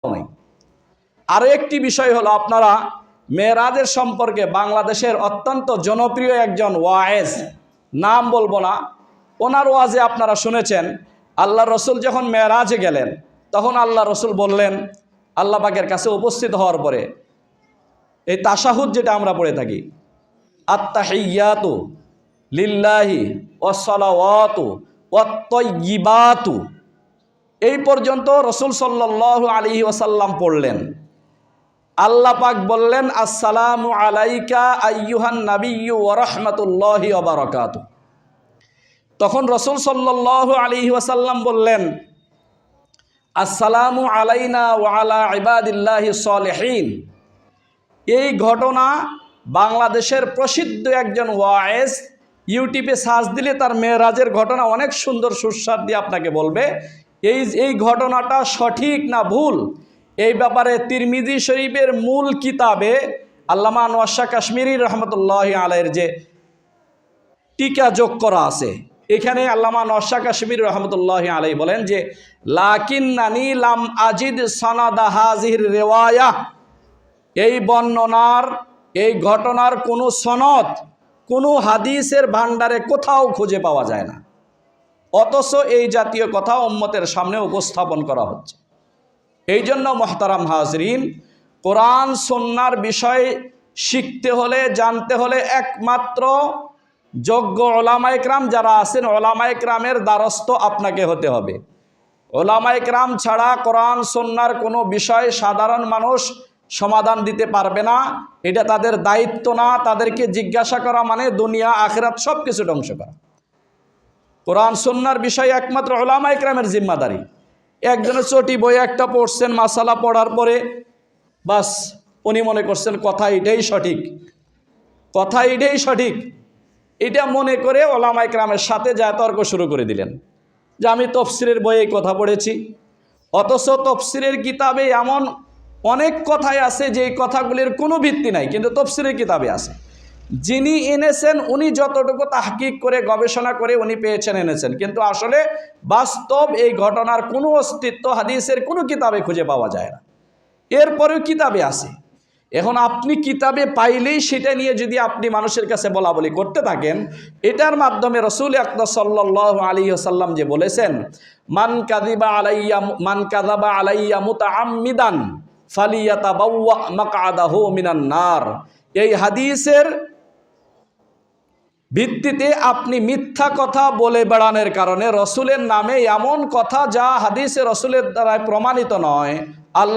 নেই। আরও একটি বিষয় হলো, আপনারা মেরাজের সম্পর্কে বাংলাদেশের অত্যন্ত জনপ্রিয় একজন ওয়ায়েজ, নাম বলবো না, ওনার ওয়াজে আপনারা শুনেছেন আল্লাহ রসুল যখন মেরাজে গেলেন তখন আল্লাহ রসুল বললেন, আল্লাহ পাকের কাছে উপস্থিত হওয়ার পরে এই তাশাহুদ যেটা আমরা পড়ে থাকি, আত্তাহিয়াতু লিল্লাহি ওয়াসসালাওয়াতু ওয়াত-তাইয়্যিবাতু, এই পর্যন্ত রসুল সাল্লাল্লাহু আলাইহি ওয়াসাল্লাম পড়লেন। আল্লাহ পাক বললেন, আসসালামু আলাইকা আইয়ুহান নাবিয়্যু ওয়া রাহমাতুল্লাহি ওয়া বারাকাতুহু। তখন রসুল সাল্লাল্লাহু আলাইহি ওয়াসাল্লাম বললেন, আসসালামু আলাইনা ওয়া আলা ইবাদিল্লাহি সলিহিন। এই ঘটনা বাংলাদেশের প্রসিদ্ধ একজন ওয়ায়েজ, ইউটিউবে সার্চ দিলে তার মেরাজের ঘটনা অনেক সুন্দর সুস্বাদ দিয়ে আপনাকে বলবে এই ঘটনাটা সঠিক না ভুল। এই ব্যাপারে তিরমিজি শরীফের মূল কিতাবে আল্লামা আনোয়ার শাহ কাশ্মীরি রহমতুল্লাহি আলাইহির যে টিকা যোগ করা আছে, এখানে আল্লামা আনোয়ার শাহ কাশ্মীরি রহমতুল্লাহি আলাইহি বলেন যে, লাকিন্নানি লাম আজিদ সানাদা হাযিহির রিওয়ায়া, এই বর্ণনার, এই ঘটনার কোনো সনদ কোনো হাদিসের ভান্ডারে কোথাও খুঁজে পাওয়া যায় না, অথচ এই জাতীয় কথা উম্মতের সামনে উপস্থাপন করা হচ্ছে। এই জন্য মুহতারাম হাজরিন, কোরআন সুন্নাহর বিষয় শিখতে হলে, জানতে হলে একমাত্র যোগ্য ওলামায়ে কেরাম যারা আছেন, ওলামায়ে কেরামের দ্বারস্থ আপনাকে হতে হবে। ওলামায়ে কেরাম ছাড়া কোরআন সুন্নাহর কোনো বিষয় সাধারণ মানুষ সমাধান দিতে পারবে না। এটা তাদের দায়িত্ব না। তাদেরকে জিজ্ঞাসা করা মানে দুনিয়া আখিরাত সব কিছু ধ্বংস করা। কোরআন সুন্নাহর বিষয় একমাত্র ওলামায়ে কেরামের জিম্মাদারি। একজনের চটি বই একটা পড়ছেন, মাসালা পড়ার পরে বাস উনি মনে করছেন কথা এটাই সঠিক, কথা এটাই সঠিক, এটা মনে করে ওলামায়ে কেরামের সাথে যা তর্ক শুরু করে দিলেন যে আমি তফসিরের বইয়ে কথা পড়েছি। অথচ তফসিরের কিতাবে এমন অনেক কথাই আছে যে কথাগুলির কোনো ভিত্তি নাই, কিন্তু তফসিরের কিতাবে আছে। যিনি এনেছেন উনি যতটুকু তাহকিক করে গবেষণা করে উনি পেয়েছেন, এনেছেন, কিন্তু আসলে বাস্তব এই ঘটনার কোনো অস্তিত্ব হাদিসের কোনো কিতাবে খুঁজে পাওয়া যায় না। এরপরেও কিতাবে আছে। এখন আপনি কিতাবে পাইলেই সেটা নিয়ে যদি আপনি মানুষের কাছে বলা বলি করতে থাকেন, এটার মাধ্যমে রাসূল আকরাম সাল্লাল্লাহু আলাইহি ওয়াসাল্লাম যে বলেছেন, মান কাযাবা আলাইয়া মুতাআম্মিদান ফালিয়াতাবাওয়া মাকআদাহু মিনান নার। এই হাদিসের ভিত্তিতে আপনি মিথ্যা কথা বলে বেড়ানোর কারণে রসুলের নামে এমন কথা যা হাদিসে রসুলের দ্বারা প্রমাণিত নয়,